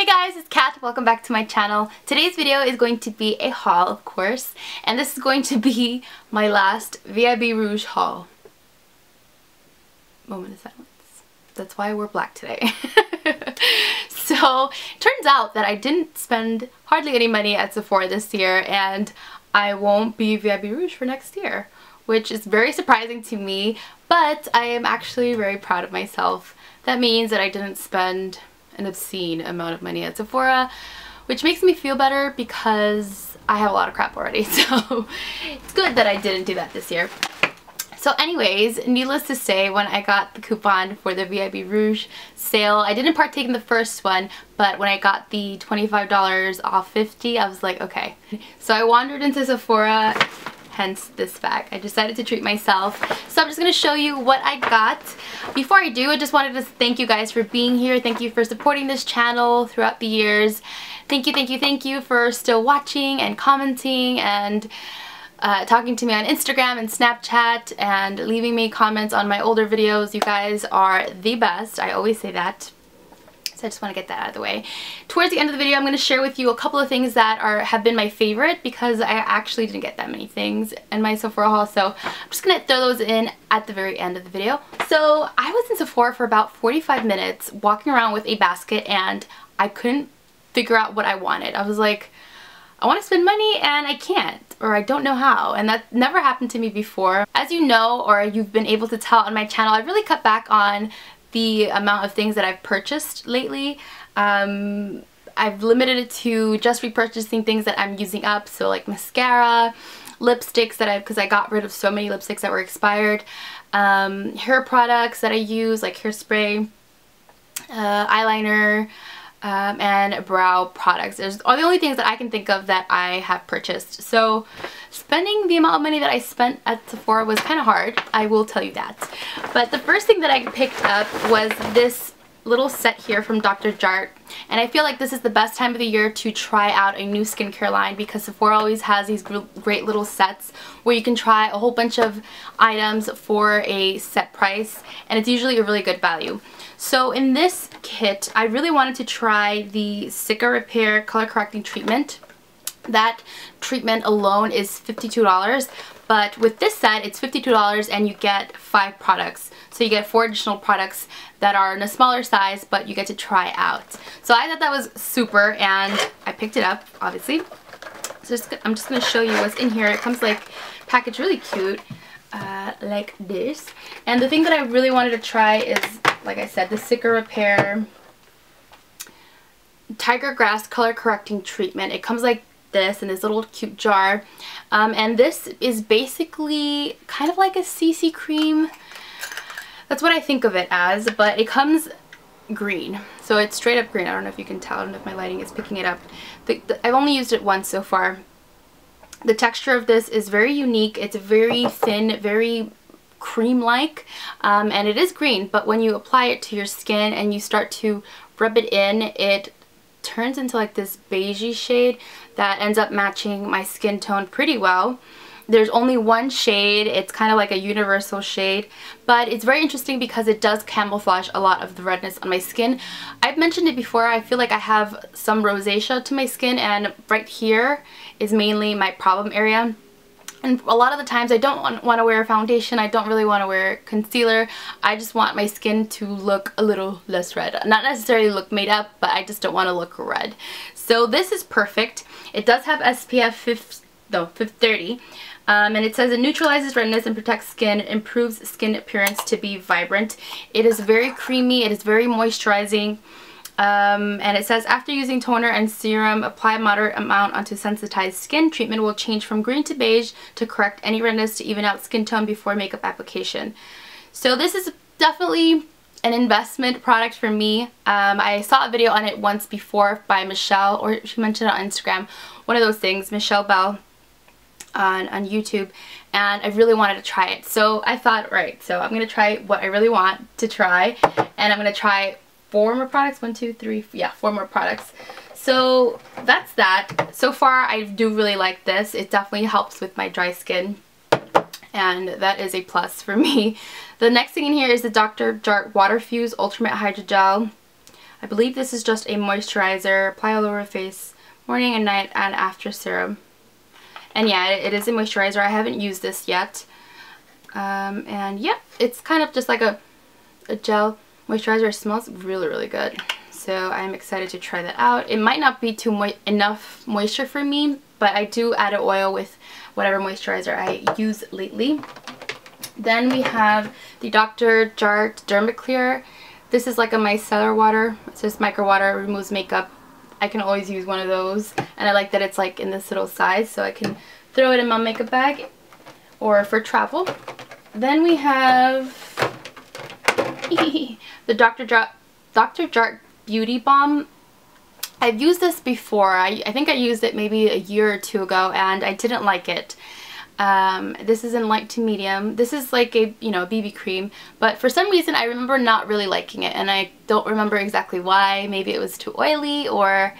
Hey guys, it's Kat. Welcome back to my channel. Today's video is going to be a haul, of course, and this is going to be my last Vib Rouge haul. Moment of silence. That's why I wore black today. So, it turns out that I didn't spend hardly any money at Sephora this year, and I won't be Vib Rouge for next year, which is very surprising to me, but I am actually very proud of myself. That means that I didn't spend an obscene amount of money at Sephora, which makes me feel better because I have a lot of crap already, so it's good that I didn't do that this year. So anyways, needless to say, when I got the coupon for the Vib Rouge sale, I didn't partake in the first one, but when I got the $25 off 50, I was like, okay. So I wandered into Sephora, hence this bag. I decided to treat myself. So I'm just going to show you what I got. Before I do, I just wanted to thank you guys for being here. Thank you for supporting this channel throughout the years. Thank you for still watching and commenting and talking to me on Instagram and Snapchat and leaving me comments on my older videos. You guys are the best. I always say that. So I just want to get that out of the way. Towards the end of the video, I'm going to share with you a couple of things that have been my favorite because I actually didn't get that many things in my Sephora haul. So I'm just going to throw those in at the very end of the video. So I was in Sephora for about 45 minutes walking around with a basket and I couldn't figure out what I wanted. I was like, I want to spend money and I can't, or I don't know how, and that never happened to me before. As you know, or you've been able to tell on my channel, I've really cut back on the amount of things that I've purchased lately. I've limited it to just repurchasing things that I'm using up, so like mascara, lipsticks because I got rid of so many lipsticks that were expired, hair products that I use like hairspray, eyeliner, and brow products. Those are the only things that I can think of that I have purchased. So spending the amount of money that I spent at Sephora was kind of hard, I will tell you that. But the first thing that I picked up was this little set here from Jart, and I feel like this is the best time of the year to try out a new skincare line because Sephora always has these great little sets where you can try a whole bunch of items for a set price, and it's usually a really good value. So in this kit, I really wanted to try the Cica Repair Color Correcting Treatment. That treatment alone is $52, but with this set, it's $52 and you get 5 products. So you get 4 additional products that are in a smaller size, but you get to try out. So I thought that was super, and I picked it up, obviously. So I'm just going to show you what's in here. It comes like packaged really cute, like this. And the thing that I really wanted to try is, like I said, the Cica Repair Tiger Grass Color Correcting Treatment. It comes like this in this little cute jar, and this is basically kind of like a CC cream. That's what I think of it as, but it comes green, so it's straight up green. I don't know if you can tell. I don't know if my lighting is picking it up. I've only used it once so far. The texture of this is very unique. It's very thin, very cream-like, and it is green, but when you apply it to your skin and you start to rub it in, it turns into like this beigey shade that ends up matching my skin tone pretty well. There's only one shade. It's kind of like a universal shade, but it's very interesting because it does camouflage a lot of the redness on my skin. I've mentioned it before, I feel like I have some rosacea to my skin, and right here is mainly my problem area. And a lot of the times I don't want to wear a foundation, I don't really want to wear concealer. I just want my skin to look a little less red. Not necessarily look made up, but I just don't want to look red. So this is perfect. It does have SPF 30. And it says it neutralizes redness and protects skin, improves skin appearance to be vibrant. It is very creamy, it is very moisturizing. And it says after using toner and serum, apply a moderate amount onto sensitized skin. Treatment will change from green to beige to correct any redness to even out skin tone before makeup application. So this is definitely an investment product for me. I saw a video on it once before by Michelle, or she mentioned it on Instagram, one of those things, Michelle Bell on YouTube, and I really wanted to try it. So I thought, right, so I'm going to try what I really want to try, and I'm going to try 4 more products. 1, 2, 3, yeah, 4 more products. So that's that. So far I do really like this. It definitely helps with my dry skin, and that is a plus for me. The next thing in here is the Jart Water Fuse Ultimate Hydrogel. I believe this is just a moisturizer. Apply all over face, morning and night, and after serum. And yeah, it is a moisturizer. I haven't used this yet. And yeah, it's kind of just like a gel moisturizer. It smells really, really good. So I'm excited to try that out. It might not be enough moisture for me, but I do add an oil with whatever moisturizer I use lately. Then we have the Dr. Jart Dermaclear. This is like a micellar water. It's just micro water, removes makeup. I can always use one of those, and I like that it's like in this little size, so I can throw it in my makeup bag or for travel. Then we have the Dr. Jart Beauty Balm. I've used this before. I think I used it maybe a year or two ago, and I didn't like it. This is in light to medium. This is like a, you know, BB cream, but for some reason I remember not really liking it, and I don't remember exactly why. Maybe it was too oily, or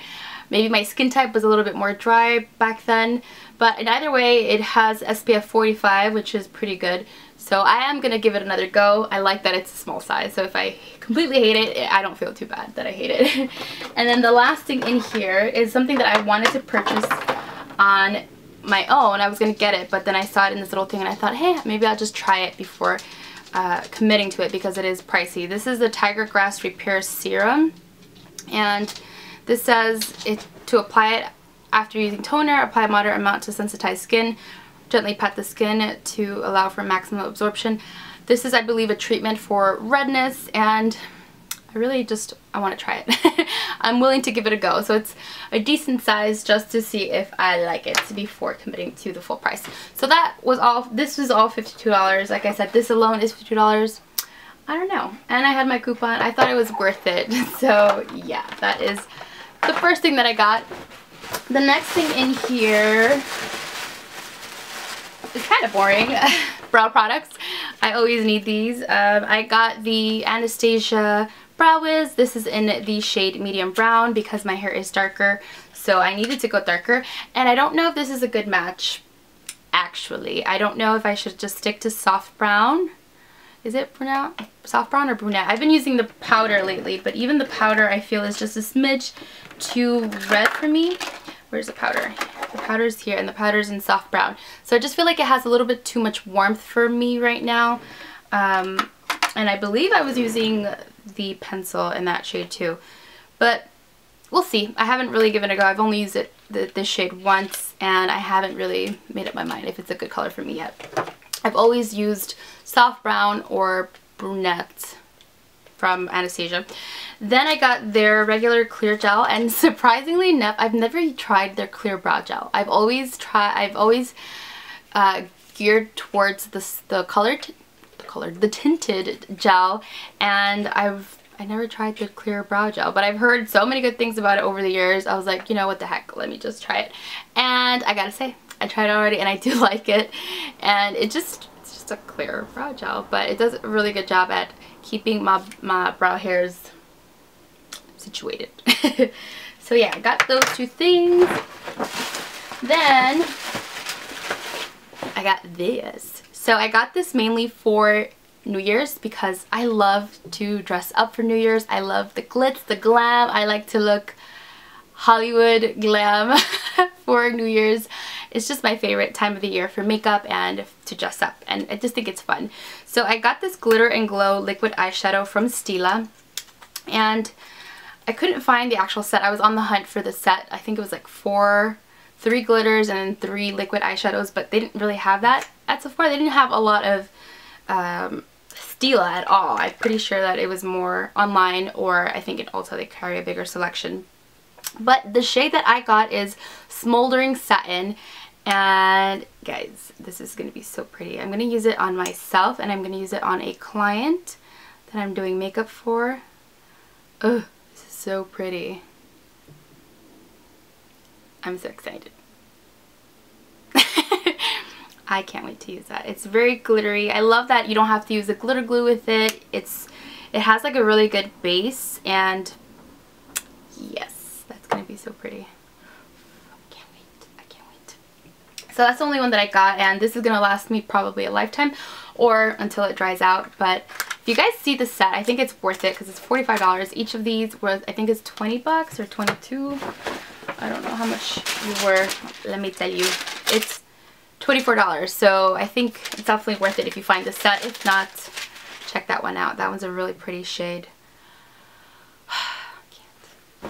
maybe my skin type was a little bit more dry back then. But in either way, it has SPF 45, which is pretty good. So I am going to give it another go. I like that it's a small size, so if I completely hate it, I don't feel too bad that I hate it. And then the last thing in here is something that I wanted to purchase on my own. I was going to get it, but then I saw it in this little thing and I thought, hey, maybe I'll just try it before committing to it because it is pricey. This is the Tiger Grass Repair Serum, and this says to apply it after using toner, apply a moderate amount to sensitized skin. Gently pat the skin to allow for maximum absorption. This is, I believe, a treatment for redness, and I want to try it. I'm willing to give it a go. So it's a decent size just to see if I like it before committing to the full price. So that was all. This was all $52. Like I said, this alone is $52. I don't know. And I had my coupon. I thought it was worth it. So yeah, that is the first thing that I got. The next thing in here, it's kind of boring. Brow products. I always need these. I got the Anastasia Brow Wiz. This is in the shade medium brown because my hair is darker, so I needed to go darker. And I don't know if this is a good match, actually. I don't know if I should just stick to soft brown. Is it brunette? Soft brown or brunette? I've been using the powder lately, but even the powder I feel is just a smidge too red for me. Where's the powder? The powder's here, and the powder's in soft brown. So I just feel like it has a little bit too much warmth for me right now. And I believe I was using the pencil in that shade too. But we'll see. I haven't really given it a go. I've only used this shade once, and I haven't really made up my mind if it's a good color for me yet. I've always used soft brown or brunette from Anastasia. Then I got their regular clear gel, and surprisingly I've never tried their clear brow gel. I've always geared towards the tinted gel, and I never tried the clear brow gel, but I've heard so many good things about it over the years. I was like, you know what the heck, let me just try it. And I gotta say, I tried it already and I do like it, and it's just a clear brow gel, but it does a really good job at keeping my brow hairs situated. So yeah, I got those two things. Then I got this. So I got this mainly for New Year's because I love to dress up for New Year's. I love the glitz, the glam. I like to look Hollywood glam for New Year's. It's just my favorite time of the year for makeup and to dress up, and I just think it's fun. So I got this Glitter and Glow liquid eyeshadow from Stila, and I couldn't find the actual set. I was on the hunt for the set. I think it was like 3 glitters and then 3 liquid eyeshadows, but they didn't really have that at Sephora. They didn't have a lot of Stila at all. I'm pretty sure that it was more online, or I think in Ulta they carry a bigger selection. But the shade that I got is Smoldering Satin, and guys, this is going to be so pretty. I'm going to use it on myself, and I'm going to use it on a client that I'm doing makeup for. Ugh, this is so pretty. I'm so excited. I can't wait to use that. It's very glittery. I love that you don't have to use a glitter glue with it. It has like a really good base, and yes, that's gonna be so pretty. I can't wait. I can't wait. So that's the only one that I got, and this is gonna last me probably a lifetime or until it dries out. But If you guys see the set, I think it's worth it because it's $45. Each of these was, I think, is 20 bucks or 22. I don't know how much you were. Let me tell you. It's $24. So I think it's definitely worth it if you find the set. If not, check that one out. That one's a really pretty shade.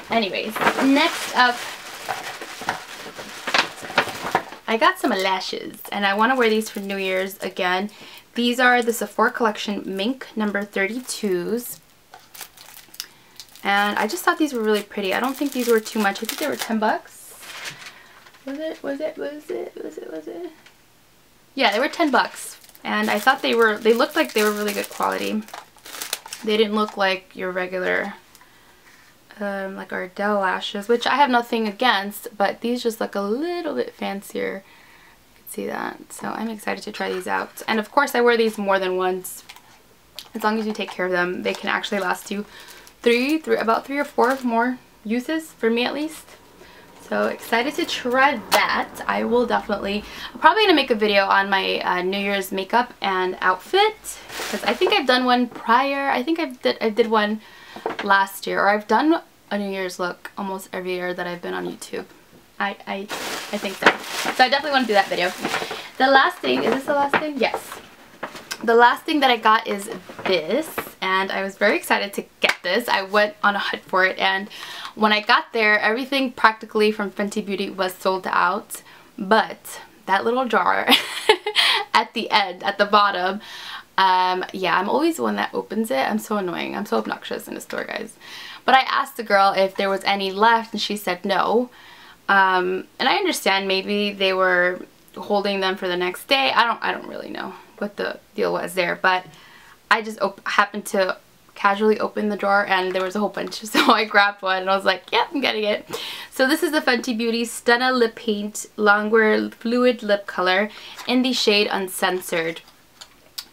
Anyways, next up, I got some lashes, and I want to wear these for New Year's again. These are the Sephora Collection Mink number 32s. And I just thought these were really pretty. I don't think these were too much. I think they were 10 bucks. Was it? Yeah, they were 10 bucks. And I thought they looked like they were really good quality. They didn't look like your regular, like Ardell lashes, which I have nothing against, but these just look a little bit fancier. See that. So I'm excited to try these out. And of course I wear these more than once. As long as you take care of them, they can actually last you about three or four more uses, for me at least. So excited to try that. I'm probably gonna make a video on my New Year's makeup and outfit, because I think I've done one prior. I think I did one last year, or I've done a New Year's look almost every year that I've been on YouTube. I think so. So I definitely want to do that video. The last thing, is this the last thing? Yes. The last thing that I got is this, and I was very excited to get this. I went on a hunt for it, and when I got there, everything practically from Fenty Beauty was sold out, but that little jar at the end, at the bottom, yeah, I'm always the one that opens it. I'm so annoying. I'm so obnoxious in the store, guys. But I asked the girl if there was any left, and she said no. And I understand maybe they were holding them for the next day. I don't really know what the deal was there, but I just happened to casually open the drawer and there was a whole bunch, so I grabbed one and I was like, yep, I'm getting it. So this is the Fenty Beauty Stunna Lip Paint Longwear Fluid Lip Color in the shade Uncensored.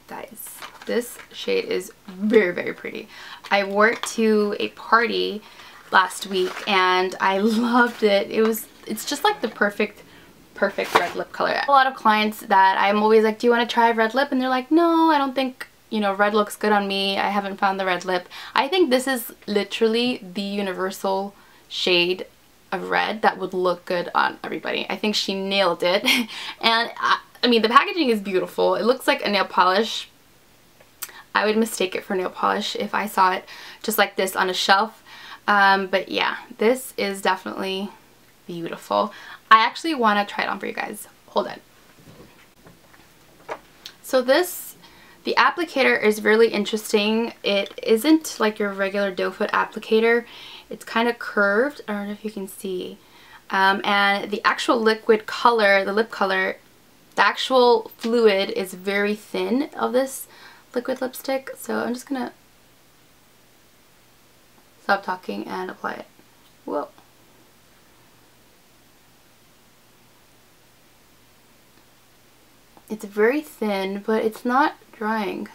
Guys, this shade is very, very pretty. I wore it to a party last week and I loved it. It's just like the perfect red lip color. A lot of clients that I'm always like, do you want to try red lip? And they're like, no, I don't think, you know, red looks good on me. I haven't found the red lip. I think this is literally the universal shade of red that would look good on everybody. I think she nailed it. And I mean, the packaging is beautiful. It looks like a nail polish. I would mistake it for nail polish if I saw it just like this on a shelf. But yeah, this is definitely beautiful. I actually want to try it on for you guys. Hold on. So the applicator is really interesting. It isn't like your regular doe foot applicator. It's kind of curved. I don't know if you can see. And the actual liquid color, the lip color, the actual fluid is very thin of this liquid lipstick. So I'm just gonna stop talking and apply it. Whoa. It's very thin, but it's not drying.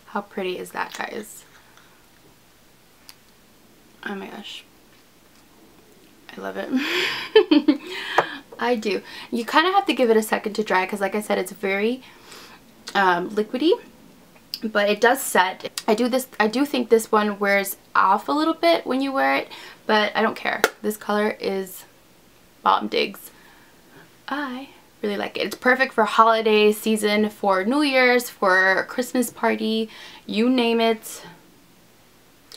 How pretty is that, guys? Oh my gosh. I love it. I do. You kind of have to give it a second to dry because, like I said, it's very liquidy, but it does set. I do think this one wears off a little bit when you wear it, but I don't care. This color is bomb digs. I really like it. It's perfect for holiday season, for New Year's, for a Christmas party, you name it.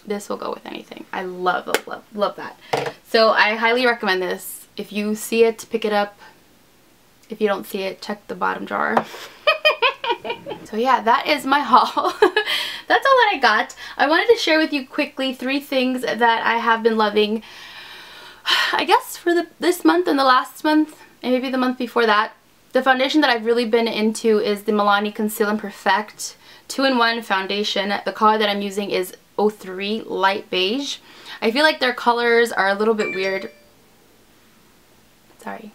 This will go with anything. I love that. So I highly recommend this. If you see it, pick it up. If you don't see it, check the bottom drawer. So yeah, that is my haul. That's all that I got. I wanted to share with you quickly 3 things that I have been loving, I guess, for this month and the last month, and maybe the month before that. The foundation that I've really been into is the Milani Conceal and Perfect 2-in-1 foundation. The color that I'm using is 03 Light Beige. I feel like their colors are a little bit weird. Sorry.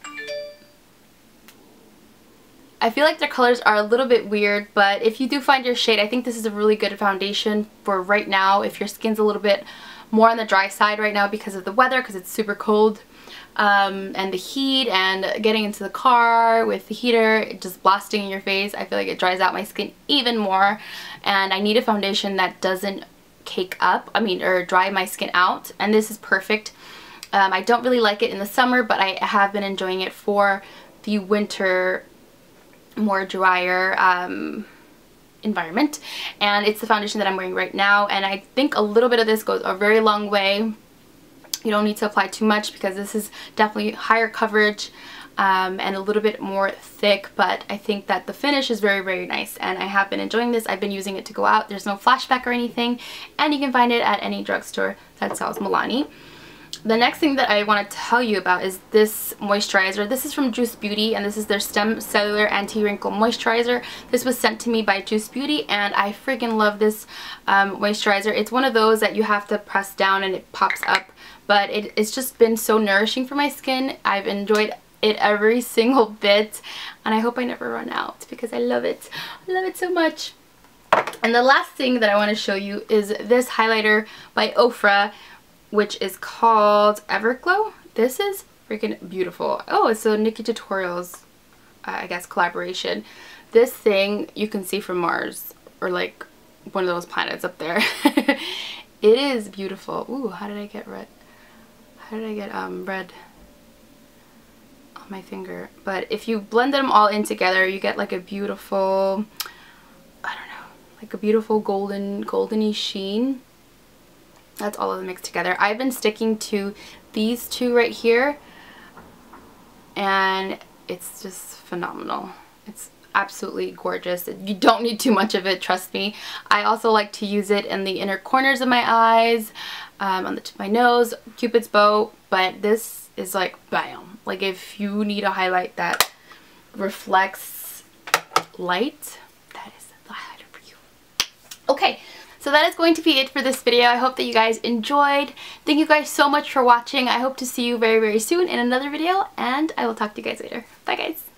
I feel like their colors are a little bit weird, but if you do find your shade, I think this is a really good foundation for right now if your skin's a little bit more on the dry side right now because of the weather, because it's super cold. And the heat and getting into the car with the heater just blasting in your face, I feel like it dries out my skin even more, and I need a foundation that doesn't cake up, or dry my skin out, and this is perfect. I don't really like it in the summer, but I have been enjoying it for the winter, more drier environment, and it's the foundation that I'm wearing right now, and I think a little bit of this goes a very long way. You don't need to apply too much because this is definitely higher coverage and a little bit more thick, but I think that the finish is very, very nice, and I have been enjoying this. I've been using it to go out. There's no flashback or anything, and you can find it at any drugstore that sells Milani. The next thing that I want to tell you about is this moisturizer. This is from Juice Beauty, and this is their Stem Cellular Anti-Wrinkle Moisturizer. This was sent to me by Juice Beauty, and I freaking love this moisturizer. It's one of those that you have to press down and it pops up, but it's just been so nourishing for my skin. I've enjoyed it every single bit, and I hope I never run out because I love it. I love it so much. And the last thing that I want to show you is this highlighter by Ofra, which is called Everglow. This is freaking beautiful. Oh, it's a Nikki Tutorials, I guess, collaboration. This thing you can see from Mars, or like one of those planets up there. It is beautiful. Ooh, how did I get red? How did I get red on my finger? But if you blend them all in together, you get like a beautiful, I don't know, like a beautiful goldeny sheen. That's all of them mixed together. I've been sticking to these two right here, and it's just phenomenal. It's absolutely gorgeous. You don't need too much of it, trust me. I also like to use it in the inner corners of my eyes, on the tip of my nose, Cupid's bow, but this is like bam. Like if you need a highlight that reflects light, that is the highlighter for you. Okay. So that is going to be it for this video. I hope that you guys enjoyed. Thank you guys so much for watching. I hope to see you very, very soon in another video, and I will talk to you guys later. Bye, guys.